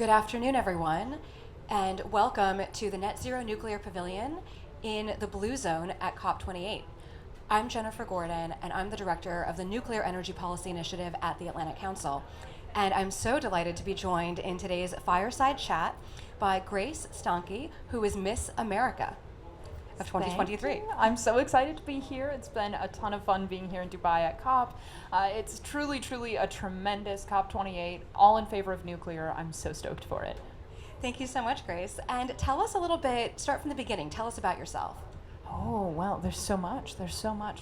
Good afternoon, everyone, and welcome to the Net Zero Nuclear Pavilion in the Blue Zone at COP28. I'm Jennifer Gordon, and I'm the director of the Nuclear Energy Policy Initiative at the Atlantic Council. And I'm so delighted to be joined in today's Fireside chat by Grace Stanke, who is Miss America of 2023. I'm so excited to be here. It's been a ton of fun being here in Dubai at COP. It's truly a tremendous COP28, all in favor of nuclear. I'm so stoked for it. Thank you so much, Grace. And tell us a little bit, start from the beginning, tell us about yourself. Oh, well, there's so much.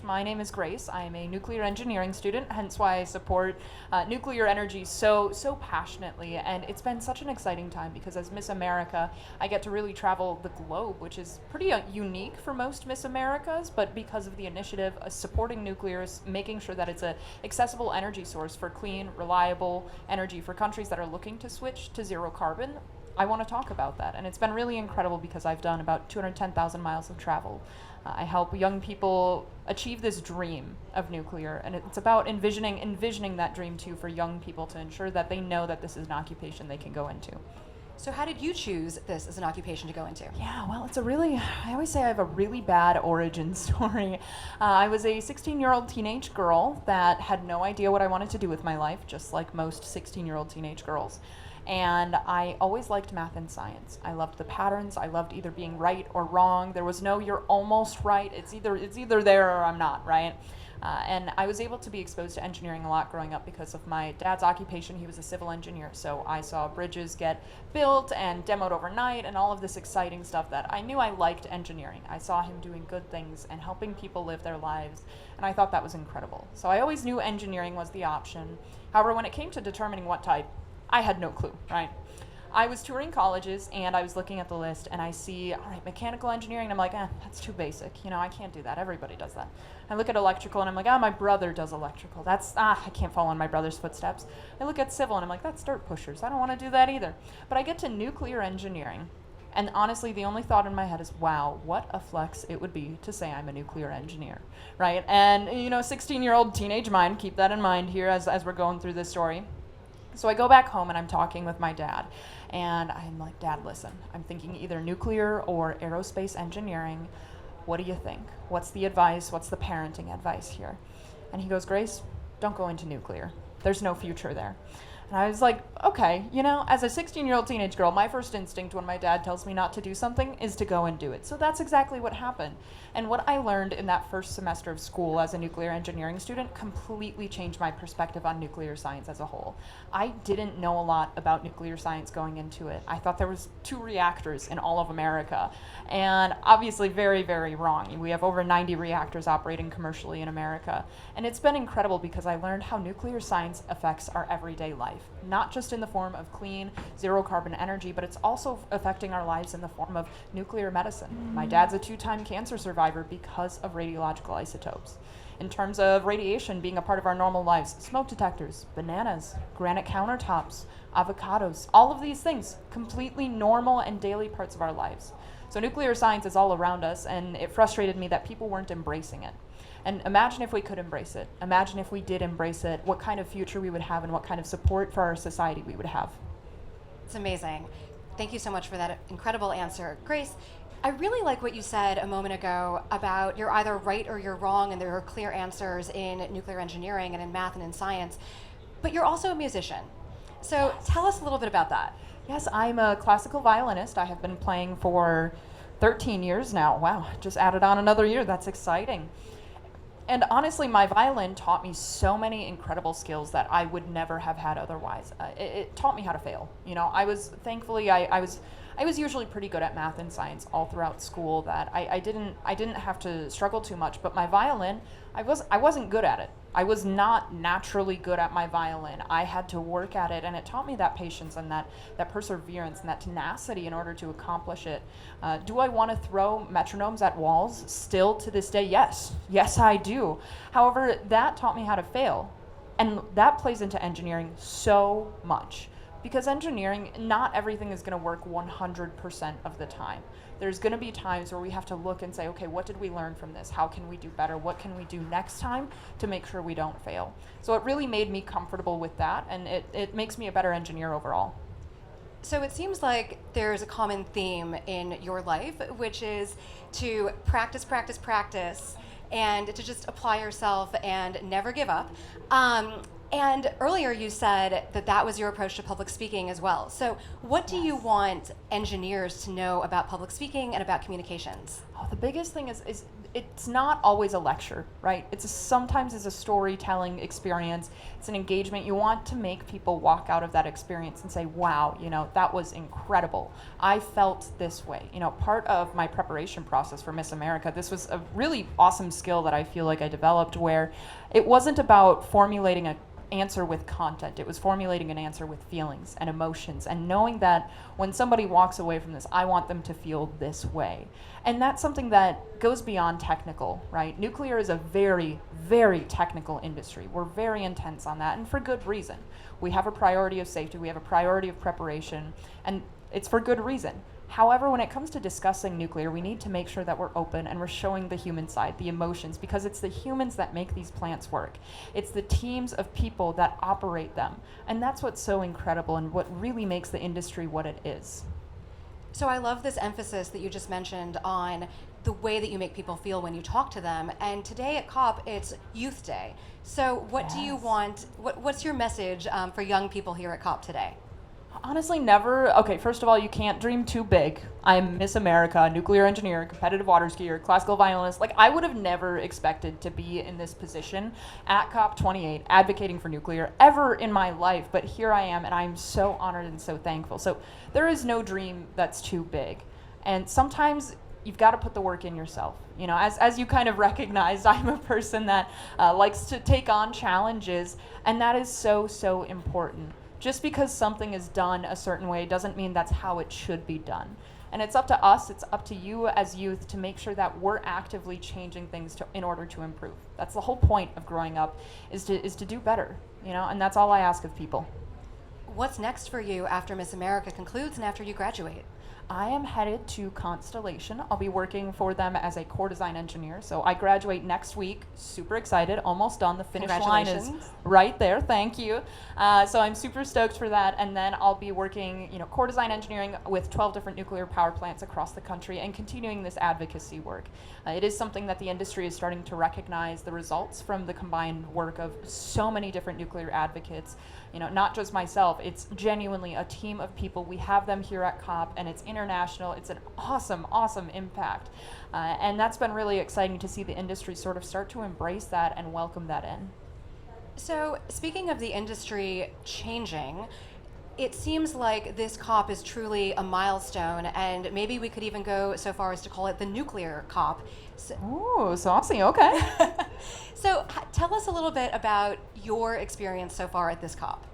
My name is Grace. I am a nuclear engineering student, hence why I support nuclear energy so passionately. And it's been such an exciting time because as Miss America, I get to really travel the globe, which is pretty unique for most Miss Americas. But because of the initiative supporting nuclear, making sure that it's an accessible energy source for clean, reliable energy for countries that are looking to switch to zero carbon, I want to talk about that. And it's been really incredible because I've done about 210,000 miles of travel. I help young people achieve this dream of nuclear, and it's about envisioning that dream too for young people to ensure that they know that this is an occupation they can go into. So how did you choose this as an occupation to go into? Yeah, well, I always say I have a really bad origin story. I was a 16-year-old teenage girl that had no idea what I wanted to do with my life, just like most 16-year-old teenage girls. And I always liked math and science. I loved the patterns. I loved either being right or wrong. There was no, you're almost right. It's either there or I'm not, right? And I was able to be exposed to engineering a lot growing up because of my dad's occupation. He was a civil engineer. So I saw bridges get built and demoed overnight and all of this exciting stuff that I knew I liked engineering. I saw him doing good things and helping people live their lives. And I thought that was incredible. So I always knew engineering was the option. However, when it came to determining what type, I had no clue, right? I was touring colleges and I was looking at the list and I see, all right, mechanical engineering, and I'm like, that's too basic. I can't do that. Everybody does that. I look at electrical and I'm like, my brother does electrical. I can't follow in my brother's footsteps. I look at civil and I'm like, that's dirt pushers. I don't want to do that either. But I get to nuclear engineering. And honestly, the only thought in my head is, wow, what a flex it would be to say I'm a nuclear engineer, right? And 16-year-old teenage mind, keep that in mind here as we're going through this story. So I go back home and I'm talking with my dad and I'm like, Dad, listen, I'm thinking either nuclear or aerospace engineering. What do you think? What's the advice? What's the parenting advice here? And he goes, Grace, don't go into nuclear. There's no future there. And I was like, okay, as a 16-year-old teenage girl, my first instinct when my dad tells me not to do something is to go and do it. So that's exactly what happened. And what I learned in that first semester of school as a nuclear engineering student completely changed my perspective on nuclear science as a whole. I didn't know a lot about nuclear science going into it. I thought there was 2 reactors in all of America. And obviously very, very wrong. We have over 90 reactors operating commercially in America. And it's been incredible because I learned how nuclear science affects our everyday life. Not just in the form of clean, zero carbon energy, but it's also affecting our lives in the form of nuclear medicine. My dad's a 2-time cancer survivor because of radiological isotopes. In terms of radiation being a part of our normal lives, smoke detectors, bananas, granite countertops, avocados, all of these things, completely normal and daily parts of our lives. So nuclear science is all around us, and it frustrated me that people weren't embracing it. And imagine if we could embrace it. Imagine if we did embrace it, what kind of future we would have and what kind of support for our society we would have. It's amazing. Thank you so much for that incredible answer. Grace, I really like what you said a moment ago about you're either right or you're wrong, and there are clear answers in nuclear engineering and in math and in science, but you're also a musician. So tell us a little bit about that. Yes, I'm a classical violinist. I have been playing for 13 years now. Wow, just added on another year. That's exciting. And honestly, my violin taught me so many incredible skills that I would never have had otherwise. It taught me how to fail. I was usually pretty good at math and science all throughout school. That I didn't have to struggle too much. But my violin, I wasn't good at it. I was not naturally good at my violin. I had to work at it, and it taught me that patience and that perseverance and that tenacity in order to accomplish it. Do I want to throw metronomes at walls still to this day? Yes, I do. However, that taught me how to fail, and that plays into engineering so much. Because engineering, not everything is going to work 100% of the time. There's going to be times where we have to look and say, okay, what did we learn from this? How can we do better? What can we do next time to make sure we don't fail? So it really made me comfortable with that, and it makes me a better engineer overall. So it seems like there's a common theme in your life, which is to practice, practice, practice, and to just apply yourself and never give up. And earlier you said that that was your approach to public speaking as well. So what do you want engineers to know about public speaking and about communications? Oh, the biggest thing is it's not always a lecture, right? Sometimes it's a storytelling experience. It's an engagement. You want to make people walk out of that experience and say, wow, that was incredible. I felt this way. Part of my preparation process for Miss America, this was a really awesome skill that I feel like I developed, where it wasn't about formulating an answer with content. It was formulating an answer with feelings and emotions, and knowing that when somebody walks away from this, I want them to feel this way. And that's something that goes beyond technical, right? Nuclear is a very, very technical industry. We're very intense on that, and for good reason. We have a priority of safety, we have a priority of preparation, and it's for good reason. However, when it comes to discussing nuclear, we need to make sure that we're open and we're showing the human side, the emotions, because it's the humans that make these plants work. It's the teams of people that operate them. And that's what's so incredible and what really makes the industry what it is. So I love this emphasis that you just mentioned on the way that you make people feel when you talk to them. And today at COP, it's Youth Day. So what do you want, what's your message for young people here at COP today? Honestly, never. Okay, first of all, you can't dream too big. I'm Miss America, nuclear engineer, competitive water skier, classical violinist. I would have never expected to be in this position at COP28, advocating for nuclear, ever in my life. But here I am, and I'm so honored and so thankful. So there is no dream that's too big. And sometimes you've got to put the work in yourself. As you kind of recognized, I'm a person that likes to take on challenges, and that is so, so important. Just because something is done a certain way doesn't mean that's how it should be done. And it's up to us, it's up to you as youth to make sure that we're actively changing things in order to improve. That's the whole point of growing up, is to do better, and that's all I ask of people. What's next for you after Miss America concludes and after you graduate? I am headed to Constellation. I'll be working for them as a core design engineer. So I graduate next week. Super excited. Almost done. The finish line is right there. Thank you. So I'm super stoked for that. And then I'll be working, core design engineering with 12 different nuclear power plants across the country and continuing this advocacy work. It is something that the industry is starting to recognize the results from the combined work of so many different nuclear advocates. Not just myself. It's genuinely a team of people. We have them here at COP, and it's international. It's an awesome, awesome impact. And that's been really exciting to see the industry sort of start to embrace that and welcome that in. So speaking of the industry changing, it seems like this COP is truly a milestone, and maybe we could even go so far as to call it the nuclear COP. Ooh, saucy, okay. So tell us a little bit about your experience so far at this COP.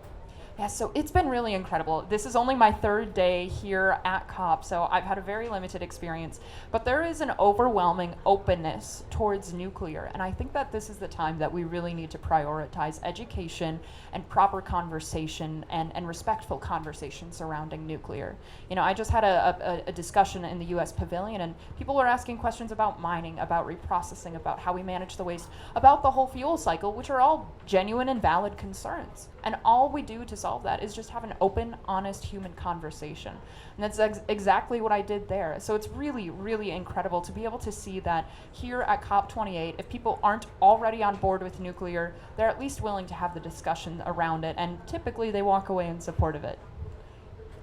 Yeah, so it's been really incredible. This is only my third day here at COP, so I've had a very limited experience. But there is an overwhelming openness towards nuclear, and I think that this is the time that we really need to prioritize education and proper conversation and respectful conversation surrounding nuclear. I just had a discussion in the U.S. Pavilion, and people were asking questions about mining, about reprocessing, about how we manage the waste, about the whole fuel cycle, which are all genuine and valid concerns. And all we do to solve that is just have an open, honest human conversation. And that's exactly what I did there. So it's really, really incredible to be able to see that here at COP28, if people aren't already on board with nuclear, they're at least willing to have the discussion around it, and typically they walk away in support of it.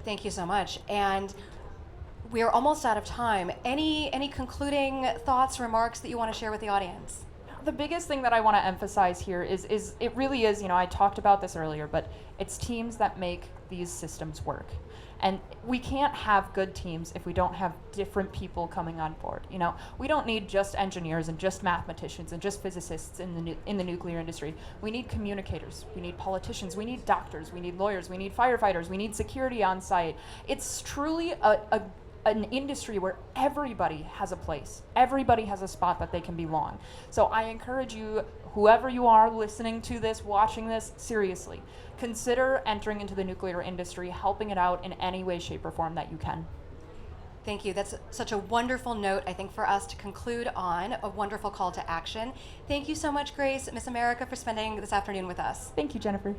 Thank you so much. And we're almost out of time. Any concluding thoughts, remarks that you want to share with the audience? The biggest thing that I want to emphasize here is it really is, I talked about this earlier, but it's teams that make these systems work. And we can't have good teams if we don't have different people coming on board. We don't need just engineers and just mathematicians and just physicists in the nuclear industry. We need communicators, we need politicians, we need doctors, we need lawyers, we need firefighters, we need security on site. It's truly an industry where everybody has a place. Everybody has a spot that they can belong. So I encourage you, whoever you are listening to this, watching this, seriously, consider entering into the nuclear industry, helping it out in any way, shape, or form that you can. Thank you. That's such a wonderful note, I think, for us to conclude on, a wonderful call to action. Thank you so much, Grace, Miss America, for spending this afternoon with us. Thank you, Jennifer.